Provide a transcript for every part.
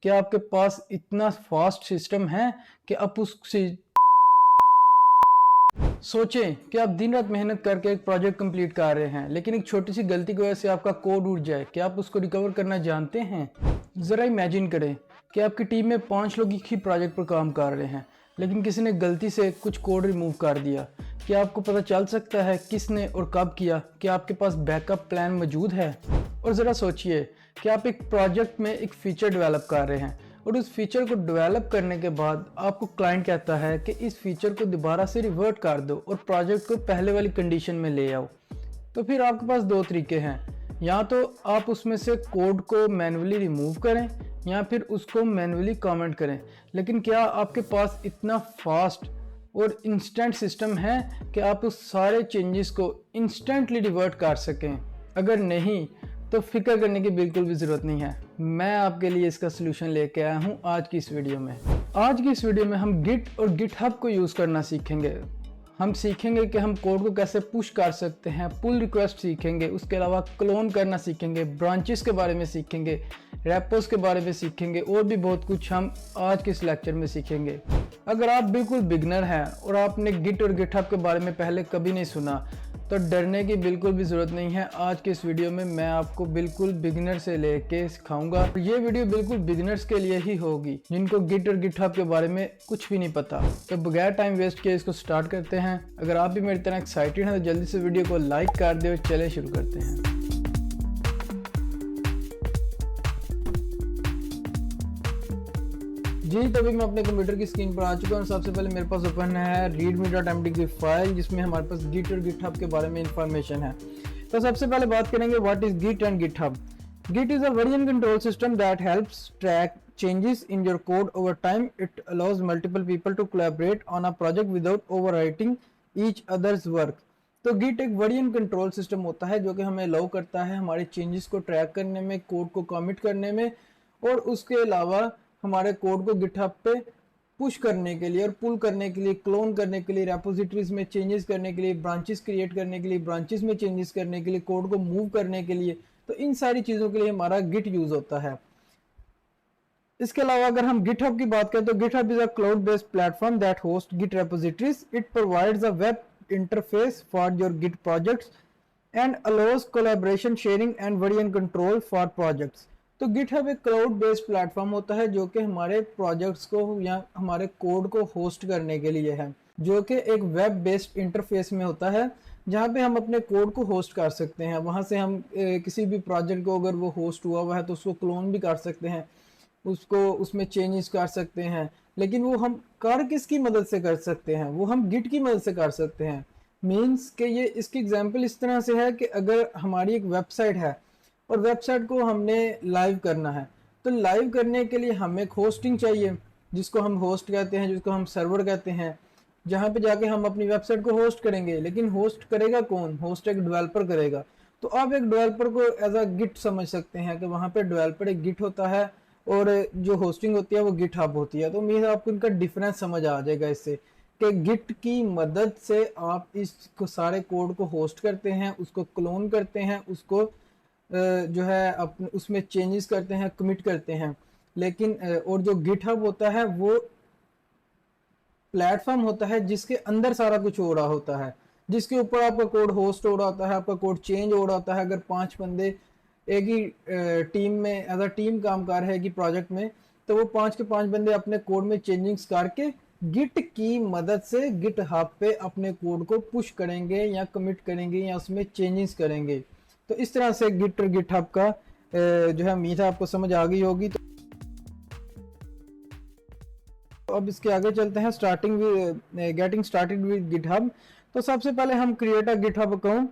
क्या आपके पास इतना फास्ट सिस्टम है कि आप उस सोचें कि आप दिन रात मेहनत करके एक प्रोजेक्ट कंप्लीट कर रहे हैं, लेकिन एक छोटी सी गलती की वजह से आपका कोड उड़ जाए। क्या आप उसको रिकवर करना जानते हैं? ज़रा इमेजिन करें कि आपकी टीम में 5 लोग एक ही प्रोजेक्ट पर काम कर रहे हैं, लेकिन किसी ने गलती से कुछ कोड रिमूव कर दिया। क्या आपको पता चल सकता है किसने और कब किया? क्या आपके पास बैकअप प्लान मौजूद है? और ज़रा सोचिए कि आप एक प्रोजेक्ट में एक फीचर डेवलप कर रहे हैं और उस फीचर को डेवलप करने के बाद आपको क्लाइंट कहता है कि इस फीचर को दोबारा से रिवर्ट कर दो और प्रोजेक्ट को पहले वाली कंडीशन में ले आओ। तो फिर आपके पास दो तरीके हैं, या तो आप उसमें से कोड को मैन्युअली रिमूव करें या फिर उसको मैन्युअली कमेंट करें। लेकिन क्या आपके पास इतना फास्ट और इंस्टेंट सिस्टम है कि आप उस सारे चेंजेस को इंस्टेंटली रिवर्ट कर सकें? अगर नहीं तो फिक्र करने की बिल्कुल भी ज़रूरत नहीं है। मैं आपके लिए इसका सलूशन लेके आया हूँ आज की इस वीडियो में। आज की इस वीडियो में हम गिट और गिटहब को यूज़ करना सीखेंगे। हम सीखेंगे कि हम कोड को कैसे पुश कर सकते हैं, पुल रिक्वेस्ट सीखेंगे, उसके अलावा क्लोन करना सीखेंगे, ब्रांचेस के बारे में सीखेंगे, रेपोस के बारे में सीखेंगे और भी बहुत कुछ हम आज के इस लेक्चर में सीखेंगे। अगर आप बिल्कुल बिगनर हैं और आपने गिट और गिटहब के बारे में पहले कभी नहीं सुना तो डरने की बिल्कुल भी ज़रूरत नहीं है। आज के इस वीडियो में मैं आपको बिल्कुल बिगिनर से लेके सिखाऊंगा। ये वीडियो बिल्कुल बिगिनर्स के लिए ही होगी जिनको गिट और गिटहब के बारे में कुछ भी नहीं पता। तो बगैर टाइम वेस्ट किए इसको स्टार्ट करते हैं। अगर आप भी मेरी तरह एक्साइटेड हैं तो जल्दी से वीडियो को लाइक कर दे और चले शुरू करते हैं। जी, तो अभी मैं अपने कंप्यूटर की स्क्रीन पर आ चुका हूँ। सबसे पहले मेरे पास ओपन है readme.md की फाइल जिसमें हमारे पास गिट और गिटहब के बारे में इंफॉर्मेशन है। तो सबसे पहले बात करेंगे what is git and GitHub. Git is a version control system that helps track changes in your code over time. It allows multiple people to collaborate on a project without overwriting each other's work. तो Git एक version control system होता है जो कि हमें allow करता है हमारे चेंजेस को ट्रैक करने में, कोड को कमिट करने में और उसके अलावा हमारे कोड को गिटहब पे पुश करने के लिए और पुल करने के लिए, क्लोन करने के लिए, रेपोजिटरीज में चेंजेस करने के लिए, ब्रांचेस क्रिएट करने के लिए, ब्रांचेस में चेंजेस करने के लिए, कोड को मूव करने के लिए। तो इन सारी चीज़ों के लिए हमारा गिट यूज होता है। इसके अलावा अगर हम गिटहब की बात करें तो GitHub is a cloud based platform that host git repositories. It provides a web interface for your git projects and allows collaboration, sharing and version control for projects. तो गिटहब एक क्लाउड बेस्ड प्लेटफॉर्म होता है जो कि हमारे projects को या हमारे कोड को होस्ट करने के लिए है, जो कि एक वेब बेस्ड इंटरफेस में होता है जहाँ पे हम अपने कोड को होस्ट कर सकते हैं। वहाँ से हम किसी भी प्रोजेक्ट को अगर वो होस्ट हुआ हुआ है तो उसको क्लोन भी कर सकते हैं, उसको उसमें चेंजेस कर सकते हैं। लेकिन वो हम कर किसकी मदद से कर सकते हैं? वो हम गिट की मदद से कर सकते हैं। मीन्स कि ये इसकी एग्जांपल इस तरह से है कि अगर हमारी एक वेबसाइट है और वेबसाइट को हमने लाइव करना है तो लाइव करने के लिए हमें एक होस्टिंग चाहिए जिसको हम होस्ट कहते हैं, जिसको हम सर्वर कहते हैं, जहाँ पे जाके हम अपनी वेबसाइट को होस्ट करेंगे। लेकिन होस्ट करेगा कौन? होस्ट एक डेवलपर करेगा। तो आप एक डेवलपर को एज अ गिट समझ सकते हैं कि वहाँ पे डेवलपर एक गिट होता है और जो होस्टिंग होती है वो गिटहब होती है। तो मीन्स आपको इनका डिफरेंस समझ आ जाएगा इससे कि गिट की मदद से आप इस सारे कोड को होस्ट करते हैं, उसको क्लोन करते हैं, उसको जो है अपने उसमें चेंजेस करते हैं, कमिट करते हैं। लेकिन और जो गिटहब होता है वो प्लेटफॉर्म होता है जिसके अंदर सारा कुछ हो रहा होता है, जिसके ऊपर आपका कोड होस्ट हो रहा होता है, आपका कोड चेंज हो रहा होता है। अगर 5 बंदे एक ही टीम में एज अ टीम काम कर रहे हैं कि प्रोजेक्ट में, तो वो 5 के 5 बंदे अपने कोड में चेंजिंग्स करके गिट की मदद से गिट हब पे अपने कोड को पुश करेंगे या कमिट करेंगे या उसमें चेंजेस करेंगे। तो इस तरह से गिट और गिट हब का जो है उम्मीद है आपको समझ आ गई होगी। तो अब इसके आगे चलते हैं starting getting started with GitHub. तो सबसे पहले हम क्रिएट अ गिटहब अकाउंट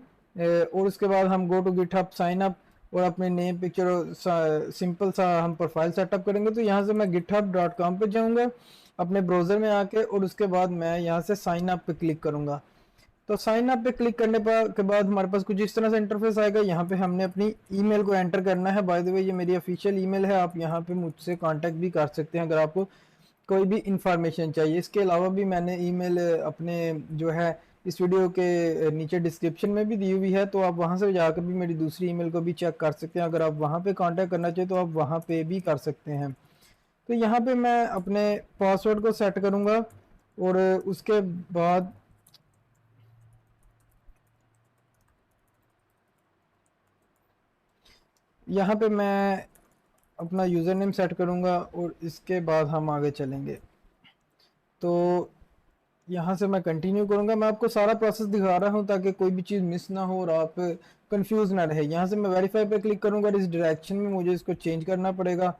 और उसके बाद हम go to GitHub sign up और अपने नेम पिक्चर सिंपल सा हम प्रोफाइल सेटअप करेंगे। तो यहाँ से मैं github.com पे जाऊँगा अपने ब्राउज़र में आके और उसके बाद मैं यहाँ से साइन अप पे क्लिक करूँगा। तो साइन अप पे क्लिक करने के बाद हमारे पास कुछ इस तरह से इंटरफेस आएगा। यहाँ पे हमने अपनी ईमेल को एंटर करना है। बाय द वे ये मेरी ऑफिशियल ईमेल है, आप यहाँ पे मुझसे कांटेक्ट भी कर सकते हैं अगर आपको कोई भी इंफॉर्मेशन चाहिए। इसके अलावा भी मैंने ईमेल अपने जो है इस वीडियो के नीचे डिस्क्रिप्शन में भी दी हुई है, तो आप वहां से जाकर भी मेरी दूसरी ईमेल को भी चेक कर सकते हैं। अगर आप वहां पे कांटेक्ट करना चाहिए तो आप वहां पे भी कर सकते हैं। तो यहाँ पे मैं अपने पासवर्ड को सेट करूँगा और उसके बाद यहाँ पे मैं अपना यूज़र नेम सेट करूँगा और इसके बाद हम आगे चलेंगे। तो यहाँ से मैं कंटिन्यू करूँगा। मैं आपको सारा प्रोसेस दिखा रहा हूँ ताकि कोई भी चीज़ मिस ना हो और आप कंफ्यूज ना रहे। यहाँ से मैं वेरीफाई पे क्लिक करूँगा और इस डायरेक्शन में मुझे इसको चेंज करना पड़ेगा।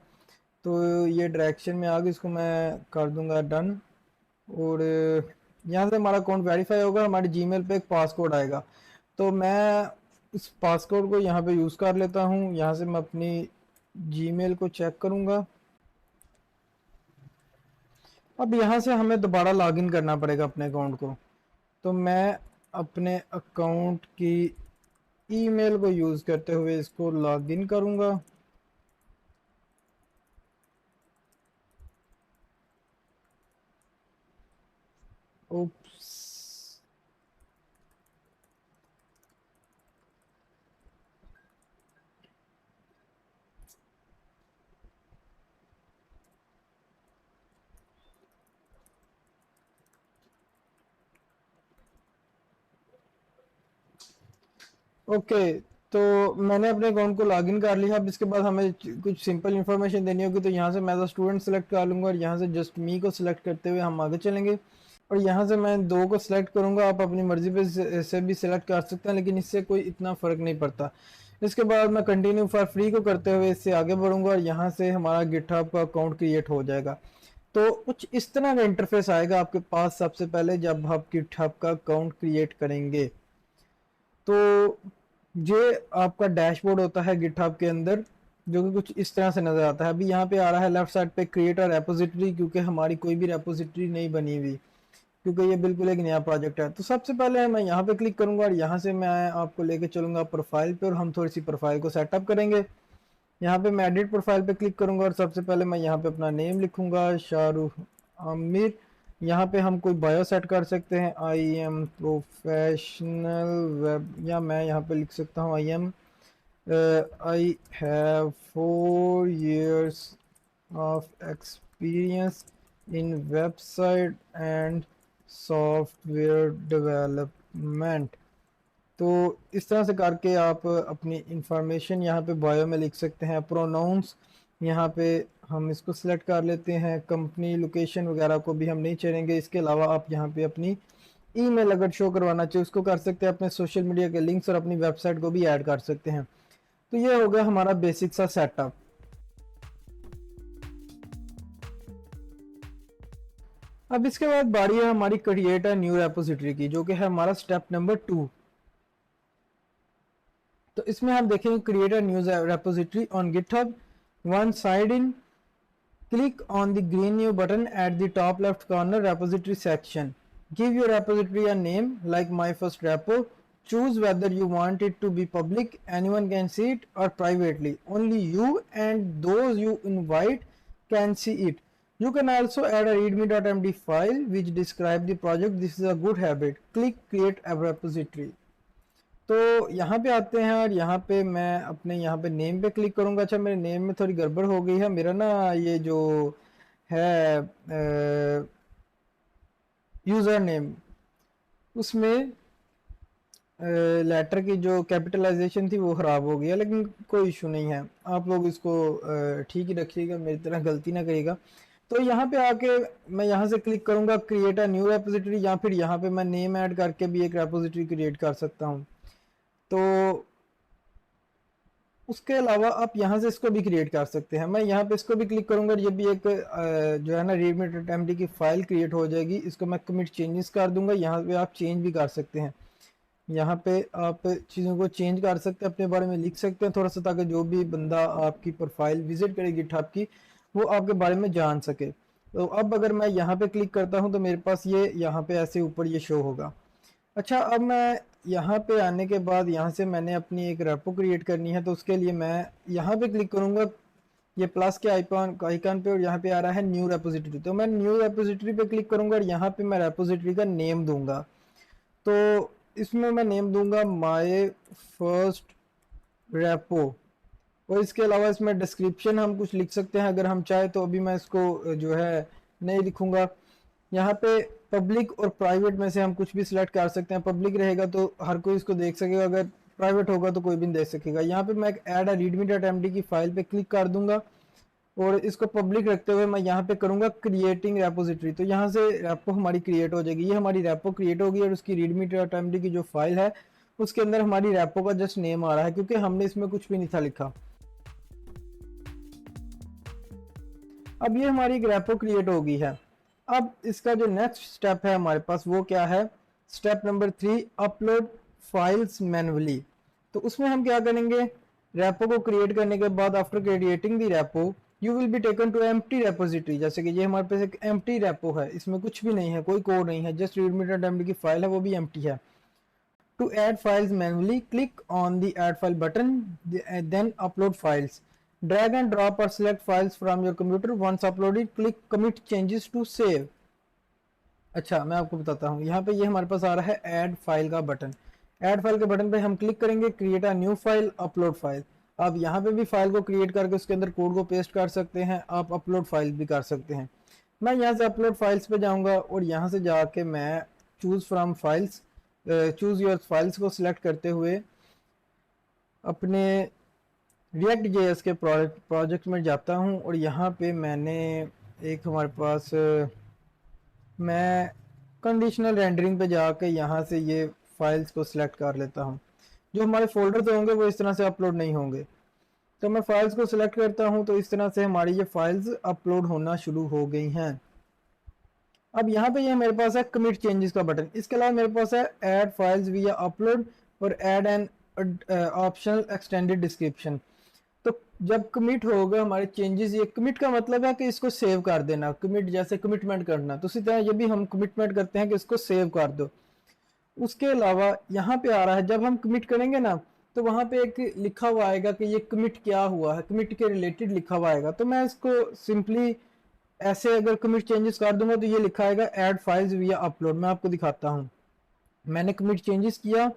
तो ये डायरेक्शन में आगे इसको मैं कर दूँगा डन। और यहाँ से हमारा अकाउंट वेरीफाई होगा, हमारे जीमेल पे एक पासकोड आएगा। तो मैं इस पासकोड को यहाँ पे यूज़ कर लेता हूँ। यहाँ से मैं अपनी जीमेल को चेक करूँगा। अब यहाँ से हमें दोबारा लॉगिन करना पड़ेगा अपने अकाउंट को। तो मैं अपने अकाउंट की ईमेल को यूज़ करते हुए इसको लॉगिन करूँगा। उप्स, ओके। तो मैंने अपने अकाउंट को लॉगिन कर लिया। अब इसके बाद हमें कुछ सिंपल इन्फॉर्मेशन देनी होगी। तो यहाँ से मैं एज स्टूडेंट सेलेक्ट कर लूँगा और यहाँ से जस्ट मी को सिलेक्ट करते हुए हम आगे चलेंगे। और यहाँ से मैं 2 को सिलेक्ट करूँगा। आप अपनी मर्ज़ी पे से भी सिलेक्ट कर सकते हैं, लेकिन इससे कोई इतना फ़र्क नहीं पड़ता। इसके बाद मैं कंटिन्यू फॉर फ्री को करते हुए इससे आगे बढ़ूँगा और यहाँ से हमारा गिटहब का अकाउंट क्रिएट हो जाएगा। तो कुछ इस तरह का इंटरफेस आएगा आपके पास सबसे पहले जब आप गिटहब का अकाउंट क्रिएट करेंगे। तो ये आपका डैशबोर्ड होता है गिटहब के अंदर, जो कि कुछ इस तरह से नज़र आता है। अभी यहाँ पे आ रहा है लेफ्ट साइड पे क्रिएट अ रेपोजिटरी, क्योंकि हमारी कोई भी रेपोजिटरी नहीं बनी हुई, क्योंकि ये बिल्कुल एक नया प्रोजेक्ट है। तो सबसे पहले मैं यहाँ पे क्लिक करूंगा और यहाँ से मैं आपको लेके चलूंगा प्रोफाइल पे और हम थोड़ी सी प्रोफाइल को सेटअप करेंगे। यहाँ पे मैं एडिट प्रोफाइल पे क्लिक करूंगा और सबसे पहले मैं यहाँ पे अपना नेम लिखूंगा, शाहरुख आमिर। यहाँ पे हम कोई बायो सेट कर सकते हैं, आई एम प्रोफेशनल वेब, या मैं यहाँ पे लिख सकता हूँ I have 4 years of experience in website and software development. तो इस तरह से करके आप अपनी इंफॉर्मेशन यहाँ पे बायो में लिख सकते हैं। प्रोनाउंस यहाँ पे हम इसको सिलेक्ट कर लेते हैं। कंपनी लोकेशन वगैरह को भी हम नहीं चलेंगे। इसके अलावा आप यहाँ पे अपनी ईमेल अगर शो करवाना चाहिए उसको कर सकते हैं। अपने सोशल मीडिया के लिंक्स और अपनी वेबसाइट को भी ऐड कर सकते हैं। तो ये हो गया हमारा बेसिक सा सेटअप। अब इसके बाद बारी है हमारी क्रिएट अ न्यू रेपोजिटरी की, जो कि है हमारा स्टेप नंबर 2। तो इसमें हम देखेंगे create a new repository on GitHub. One side in, click on the green new button at the top left corner repository section. Give your repository a name like my first repo. Choose whether you want it to be public, anyone can see it, or privately. Only you and those you invite can see it. You can also add a readme.md file which describe the project. This is a good habit. Click create a repository. तो यहाँ पे आते हैं और यहाँ पे मैं अपने यहाँ पे नेम पे क्लिक करूँगा। अच्छा, मेरे नेम में थोड़ी गड़बड़ हो गई है। मेरा ना ये जो है यूज़र नेम, उसमें लेटर की जो कैपिटलाइजेशन थी वो ख़राब हो गया, लेकिन कोई इशू नहीं है। आप लोग इसको ठीक ही रखिएगा, मेरी तरह गलती ना करिएगा। तो यहाँ पे आके मैं यहाँ से क्लिक करूँगा क्रिएट अ न्यू रेपोजिटरी, या फिर यहाँ पे मैं नेम ऐड करके भी एक रेपोजिटरी क्रिएट कर सकता हूँ। तो उसके अलावा आप यहाँ से इसको भी क्रिएट कर सकते हैं। मैं यहाँ पे इसको भी क्लिक करूँगा और ये भी एक जो है ना readme.md की फ़ाइल क्रिएट हो जाएगी। इसको मैं कमिट चेंजेस कर दूंगा। यहाँ पे आप चेंज भी कर सकते हैं। यहाँ पे आप चीज़ों को चेंज कर सकते हैं, अपने बारे में लिख सकते हैं थोड़ा सा, ताकि जो भी बंदा आपकी प्रोफाइल विजिट करे गिटहब की, वो आपके बारे में जान सके। तो अब अगर मैं यहाँ पे क्लिक करता हूँ तो मेरे पास ये यहाँ पे ऐसे ऊपर ये शो होगा। अच्छा, अब मैं यहाँ पे आने के बाद यहाँ से मैंने अपनी एक रेपो क्रिएट करनी है। तो उसके लिए मैं यहाँ पे क्लिक करूँगा, ये प्लस के आइकन पे, और यहाँ पे आ रहा है न्यू रेपोजिटरी। तो मैं न्यू रेपोजिटरी पे क्लिक करूँगा और यहाँ पे मैं रेपोजिटरी का नेम दूंगा। तो इसमें मैं नेम दूंगा माय फर्स्ट रेपो। और इसके अलावा इसमें डिस्क्रिप्शन हम कुछ लिख सकते हैं अगर हम चाहे तो। अभी मैं इसको जो है नहीं लिखूंगा। यहाँ पे पब्लिक और प्राइवेट में से हम कुछ भी सिलेक्ट कर सकते हैं। पब्लिक रहेगा तो हर कोई इसको देख सकेगा, अगर प्राइवेट होगा तो कोई भी नहीं देख सकेगा। यहाँ पे मैं एक ऐड readme.md की फाइल पे क्लिक कर दूंगा और इसको पब्लिक रखते हुए मैं यहाँ पे करूंगा क्रिएटिंग रेपोजिटरी। तो यहाँ से रेपो हमारी क्रिएट हो जाएगी। ये हमारी रेपो क्रिएट होगी और उसकी readme.md की जो फाइल है उसके अंदर हमारी रेपो का जस्ट नेम आ रहा है, क्योंकि हमने इसमें कुछ भी नहीं था लिखा। अब ये हमारी एक रेपो क्रिएट हो गई है। अब इसका जो नेक्स्ट स्टेप है हमारे पास वो क्या है, step number 3, upload files manually. तो उसमें हम क्या करेंगे, रेपो को क्रिएट करने के बाद after creating the repo you will be taken to empty repository. जैसे कि ये हमारे पास एक एम्प्टी रेपो है, इसमें कुछ भी नहीं है, कोई कोड नहीं है, जस्ट readme.md की फाइल है, वो भी एम्प्टी है। To add files manually click on the add file button, then upload files, drag and drop or select files from your computer, once uploaded click commit changes to save। अच्छा मैं आपको बताता हूँ, यहाँ पे ये हमारे पास आ रहा है ऐड फाइल का बटन। ऐड फाइल के बटन पे हम क्लिक करेंगे, create a new file, upload file. आप यहाँ पे भी फाइल को क्रिएट करके उसके अंदर कोड को पेस्ट कर सकते हैं, आप अपलोड फाइल भी कर सकते हैं। मैं यहाँ से अपलोड फाइल्स पे जाऊँगा और यहाँ से जाके मैं choose from files, choose your files को सिलेक्ट करते हुए अपने रिएक्ट जेएस के प्रोजेक्ट में जाता हूँ और यहाँ पे मैंने एक हमारे पास मैं कंडीशनल रेंडरिंग पे जाके यहाँ से ये फाइल्स को सिलेक्ट कर लेता हूँ। जो हमारे फोल्डर्स होंगे वो इस तरह से अपलोड नहीं होंगे। तो मैं फाइल्स को सिलेक्ट करता हूँ तो इस तरह से हमारी ये फाइल्स अपलोड होना शुरू हो गई हैं। अब यहाँ पे ये मेरे पास है कमिट चेंजेस का बटन। इसके अलावा मेरे पास है ऐड फाइल्स विया अपलोड और add an optional extended description. तो जब कमिट होगा हमारे चेंजेस, ये कमिट का मतलब है कि इसको सेव कर देना, कमिट जैसे कमिटमेंट करना, तो इसी तरह ये भी हम कमिटमेंट करते हैं कि इसको सेव कर दो। उसके अलावा यहाँ पे आ रहा है जब हम कमिट करेंगे ना तो वहाँ पे एक लिखा हुआ आएगा कि ये कमिट क्या हुआ है, कमिट के रिलेटेड लिखा हुआ आएगा। तो मैं इसको सिंपली ऐसे अगर कमिट चेंजेस कर दूंगा तो ये लिखा आएगा ऐड फाइल्स विया अपलोड। मैं आपको दिखाता हूँ, मैंने कमिट चेंजेस किया।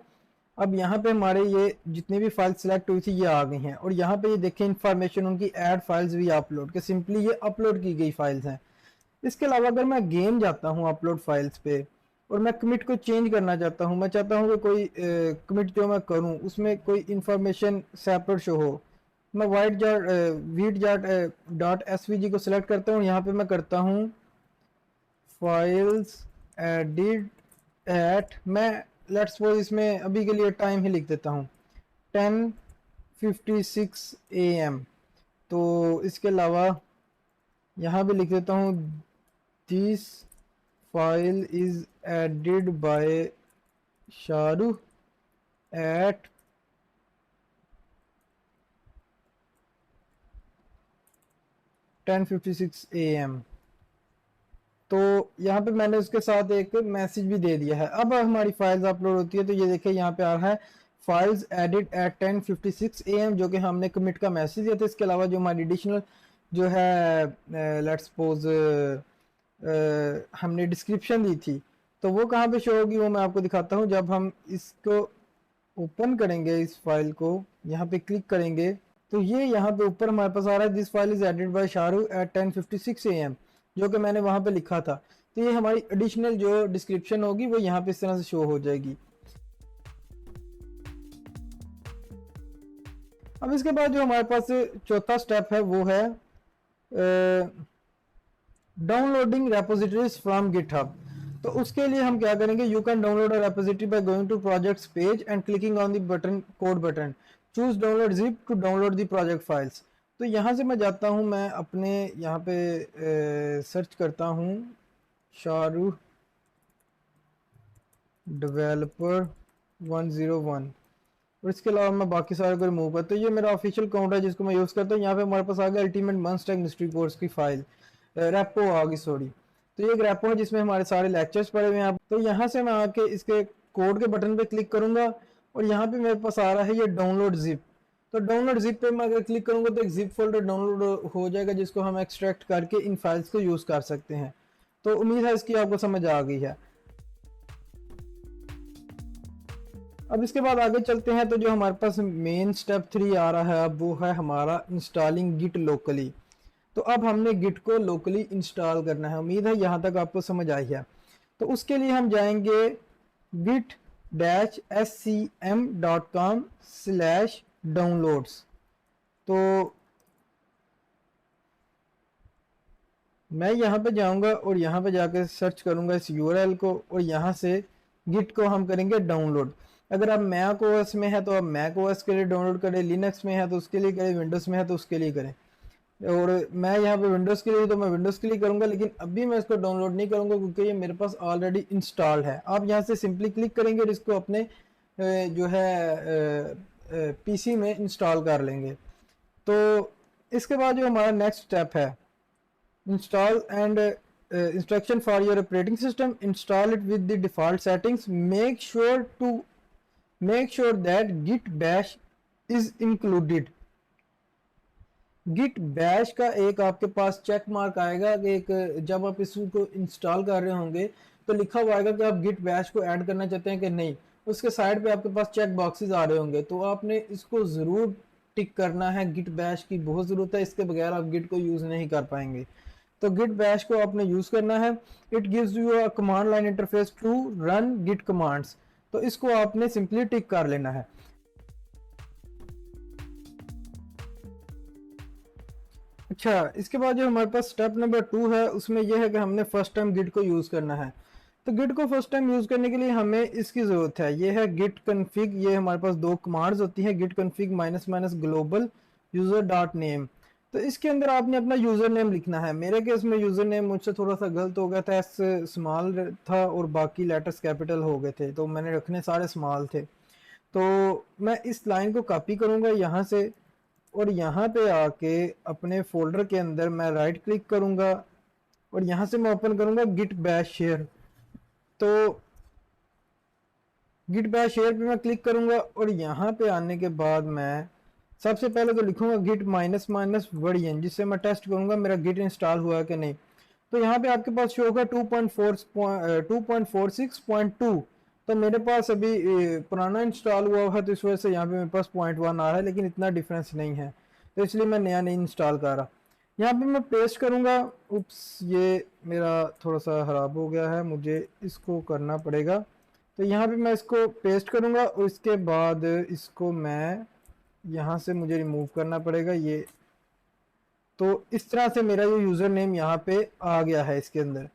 अब यहाँ पे हमारे ये जितनी भी फाइल सिलेक्ट हुई थी ये आ गई हैं और यहाँ पे ये देखें इन्फॉर्मेशन उनकी ऐड फाइल्स भी अपलोड के, सिंपली ये अपलोड की गई फाइल्स हैं। इसके अलावा अगर मैं गेम जाता हूँ अपलोड फाइल्स पे और मैं कमिट को चेंज करना चाहता हूँ, मैं चाहता हूँ कि कोई कमिट जो मैं करूँ उसमें कोई इन्फॉर्मेशन सेपरेट शो हो, मैं वीट.svg को सिलेक्ट करता हूँ। यहाँ पे मैं करता हूँ फाइल्स एडिट एट, मैं लेट्स सपोज इसमें अभी के लिए टाइम ही लिख देता हूँ 10:56 AM। तो इसके अलावा यहाँ भी लिख देता हूँ this file is added by Shahrukh at 10:56 AM। तो यहाँ पे मैंने उसके साथ एक मैसेज भी दे दिया है। अब हमारी फाइल्स अपलोड होती है तो ये देखिए यहाँ पे आ रहा है फाइल्स एडिट एट 10:56 AM, जो कि हमने कमिट का मैसेज दिया था। इसके अलावा जो हमारी एडिशनल जो है लेट्स सपोज हमने डिस्क्रिप्शन दी थी तो वो कहाँ पे शो होगी वो मैं आपको दिखाता हूँ। जब हम इसको ओपन करेंगे, इस फाइल को यहाँ पे क्लिक करेंगे तो ये यहाँ पे ऊपर हमारे पास आ रहा है this file is edit by Shahrukh at 10:56 AM, जो कि मैंने वहां पे लिखा था। तो ये हमारी एडिशनल जो डिस्क्रिप्शन होगी वो यहाँ पे इस तरह से शो हो जाएगी। अब इसके बाद जो हमारे पास चौथा स्टेप है वो है डाउनलोडिंग रेपोजिटरीज फ्रॉम गिटहब। तो उसके लिए हम क्या करेंगे, you can download a repository by going to projects page and clicking on the button code button, choose download zip to download the project files. तो यहाँ से मैं जाता हूँ, मैं अपने यहाँ पे सर्च करता हूँ शाहरुख डेवलपर 101 और इसके अलावा मैं बाकी सारे को रिमूव करता हूँ। ये मेरा ऑफिशियल अकाउंट है जिसको मैं यूज़ करता हूँ। यहाँ पे हमारे पास आ गया अल्टीमेट मंस टेक मिस्ट्री कोर्स की फाइल, रेपो आ गई सॉरी। तो ये एक रेपो है जिसमें हमारे सारे लेक्चर्स पड़े हुए हैं। तो यहाँ से मैं आके इसके कोड के बटन पे क्लिक करूंगा और यहाँ पे मेरे पास आ रहा है ये डाउनलोड जिप। तो डाउनलोड जिप पे मैं अगर क्लिक करूंगा तो एक जिप फोल्डर डाउनलोड हो जाएगा जिसको हम एक्सट्रैक्ट करके इन फाइल्स को यूज़ कर सकते हैं। तो उम्मीद है इसकी आपको समझ आ गई है। अब इसके बाद आगे चलते हैं, तो जो हमारे पास मेन स्टेप 3 आ रहा है अब वो है हमारा इंस्टॉलिंग गिट लोकली। तो अब हमने गिट को लोकली इंस्टॉल करना है। उम्मीद है यहाँ तक आपको समझ आई है। तो उसके लिए हम जाएंगे git-scm.com/downloads। तो मैं यहाँ पे जाऊँगा और यहाँ पे जाकर सर्च करूँगा इस यूआरएल को, और यहाँ से गिट को हम करेंगे डाउनलोड। अगर आप मैक ओएस में है तो आप मैक ओएस के लिए डाउनलोड करें, लिनक्स में है तो उसके लिए करें, विंडोज़ में है तो उसके लिए करें। और मैं यहाँ पे विंडोज़ के लिए, तो मैं विंडोज़ के लिए करूँगा, लेकिन अभी मैं इसको डाउनलोड नहीं करूँगा क्योंकि ये मेरे पास ऑलरेडी इंस्टॉल्ड है। आप यहाँ से सिंपली क्लिक करेंगे और इसको अपने जो है पीसी में इंस्टॉल कर लेंगे। तो इसके बाद जो हमारा नेक्स्ट स्टेप है, install and instruction for your operating system, install it with the default settings, make sure that git bash is included। git bash का एक आपके पास चेक मार्क आएगा कि एक जब आप इसको इंस्टॉल कर रहे होंगे तो लिखा हुआ आएगा कि आप git bash को ऐड करना चाहते हैं कि नहीं। उसके साइड पे आपके पास चेक बॉक्सेस आ रहे होंगे, तो आपने इसको ज़रूर टिक करना है। git bash की बहुत ज़रूरत है, इसके बगैर आप git को यूज़ नहीं कर पाएंगे। तो git bash को आपने यूज करना है। It gives you a command line interface to run git commands. तो इसको आपने सिंपली टिक कर लेना है। अच्छा, इसके बाद जो हमारे पास स्टेप नंबर 2 है उसमें यह है कि हमने फर्स्ट टाइम गिट को यूज करना है। तो गिट को फर्स्ट टाइम यूज करने के लिए हमें इसकी जरूरत है। ये है git config। ये हमारे पास 2 कमांड्स होती हैं, git config -global user.name। तो इसके अंदर आपने अपना यूज़र नेम लिखना है। मेरे केस में यूज़र नेम मुझसे थोड़ा सा गलत हो गया था, एस स्मॉल था और बाकी लेटर्स कैपिटल हो गए थे, तो मैंने रखने सारे स्मॉल थे। तो मैं इस लाइन को कॉपी करूँगा यहाँ से, और यहाँ पे आके अपने फोल्डर के अंदर मैं राइट क्लिक करूँगा और यहाँ से मैं ओपन करूँगा git bash share। तो git bash share पे मैं क्लिक करूँगा और यहाँ पे आने के बाद मैं सबसे पहले तो लिखूंगा git -version, जिससे मैं टेस्ट करूंगा मेरा git इंस्टॉल हुआ है कि नहीं। तो यहाँ पे आपके पास शो होगा 2.46.2। तो मेरे पास अभी पुराना इंस्टॉल हुआ है, तो इस वजह से यहाँ पे मेरे पास 0.1 आ रहा है, लेकिन इतना डिफरेंस नहीं है, तो इसलिए मैं नया नहीं इंस्टॉल कर रहा। यहाँ पे मैं पेस्ट करूँगा। उप्स, ये मेरा थोड़ा सा ख़राब हो गया है, मुझे इसको करना पड़ेगा। तो यहाँ पे मैं इसको पेस्ट करूँगा और इसके बाद इसको मैं यहाँ से मुझे रिमूव करना पड़ेगा ये। तो इस तरह से मेरा ये यूज़र नेम यहाँ पे आ गया है इसके अंदर।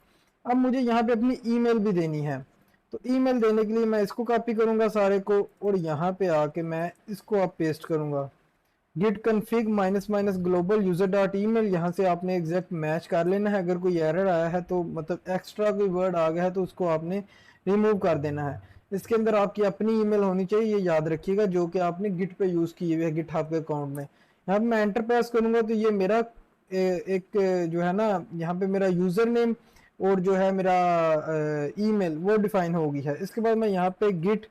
अब मुझे यहाँ पे अपनी ईमेल भी देनी है, तो ईमेल देने के लिए मैं इसको कॉपी करूँगा सारे को, और यहाँ पे आके मैं इसको अब पेस्ट करूँगा। git config -global user.email, यहाँ से आपने एग्जैक्ट मैच कर लेना है। अगर कोई एरर आया है तो मतलब एक्स्ट्रा कोई वर्ड आ गया है तो उसको आपने रिमूव कर देना है। इसके अंदर आपकी अपनी ईमेल होनी चाहिए, ये याद रखिएगा, जो कि आपने गिट पे यूज़ की हुई है गिटहब के अकाउंट में। यहाँ पे मैं एंटर प्रेस करूँगा तो ये मेरा एक जो है ना, यहाँ पे मेरा यूज़र नेम और जो है मेरा ईमेल वो डिफाइन होगी है। इसके बाद मैं यहाँ पे गिट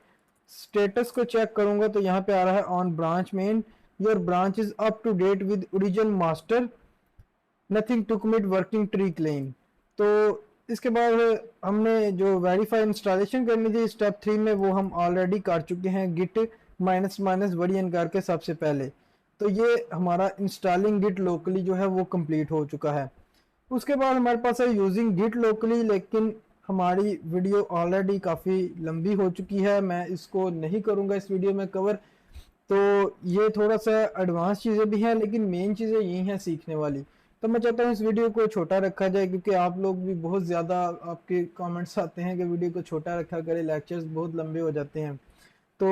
स्टेटस को चेक करूँगा तो यहाँ पे आ रहा है on branch main, your branch is up to date with original master, nothing to commit working tree clean. तो इसके बाद हमने जो वेरीफाई इंस्टॉलेशन करनी थी स्टेप 3 में, वो हम ऑलरेडी कर चुके हैं git -version करके सबसे पहले। तो ये हमारा इंस्टॉलिंग गिट लोकली जो है वो कंप्लीट हो चुका है। उसके बाद हमारे पास है यूजिंग गिट लोकली, लेकिन हमारी वीडियो ऑलरेडी काफ़ी लंबी हो चुकी है, मैं इसको नहीं करूँगा इस वीडियो में कवर। तो ये थोड़ा सा एडवांस चीज़ें भी हैं, लेकिन मेन चीज़ें यही हैं सीखने वाली। तो मैं चाहता हूँ इस वीडियो को छोटा रखा जाए, क्योंकि आप लोग भी बहुत ज़्यादा आपके कमेंट्स आते हैं कि वीडियो को छोटा रखा करें, लेक्चर्स बहुत लंबे हो जाते हैं। तो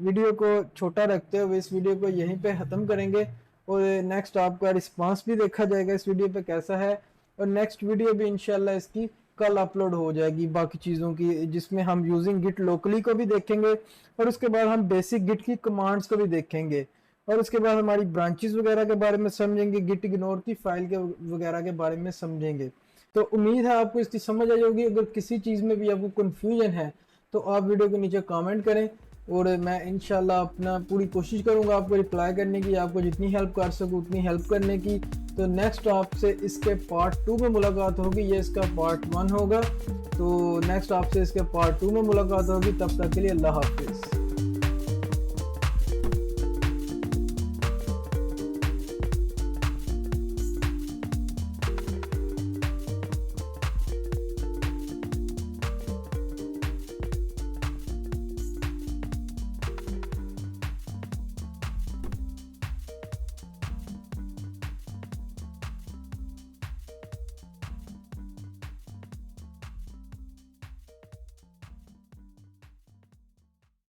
वीडियो को छोटा रखते हुए इस वीडियो को यहीं पे ख़त्म करेंगे, और नेक्स्ट आपका रिस्पांस भी देखा जाएगा इस वीडियो पे कैसा है। और नेक्स्ट वीडियो भी इंशाल्लाह इसकी कल अपलोड हो जाएगी बाकी चीज़ों की, जिसमें हम यूजिंग गिट लोकली को भी देखेंगे, और उसके बाद हम बेसिक गिट की कमांड्स को भी देखेंगे, और उसके बाद हमारी ब्रांचेस वगैरह के बारे में समझेंगे, गिट इग्नोर की फाइल के वगैरह के बारे में समझेंगे। तो उम्मीद है आपको इसकी समझ आ जाएगी। अगर किसी चीज़ में भी आपको कन्फ्यूजन है तो आप वीडियो के नीचे कमेंट करें, और मैं इंशाल्लाह अपना पूरी कोशिश करूंगा आपको रिप्लाई करने की, आपको जितनी हेल्प कर सकूँ उतनी हेल्प करने की। तो नेक्स्ट आपसे इसके पार्ट 2 में मुलाकात होगी, ये इसका पार्ट 1 होगा। तो नेक्स्ट आपसे इसके पार्ट 2 में मुलाकात होगी। तब तक के लिए अल्लाह हाफिज़।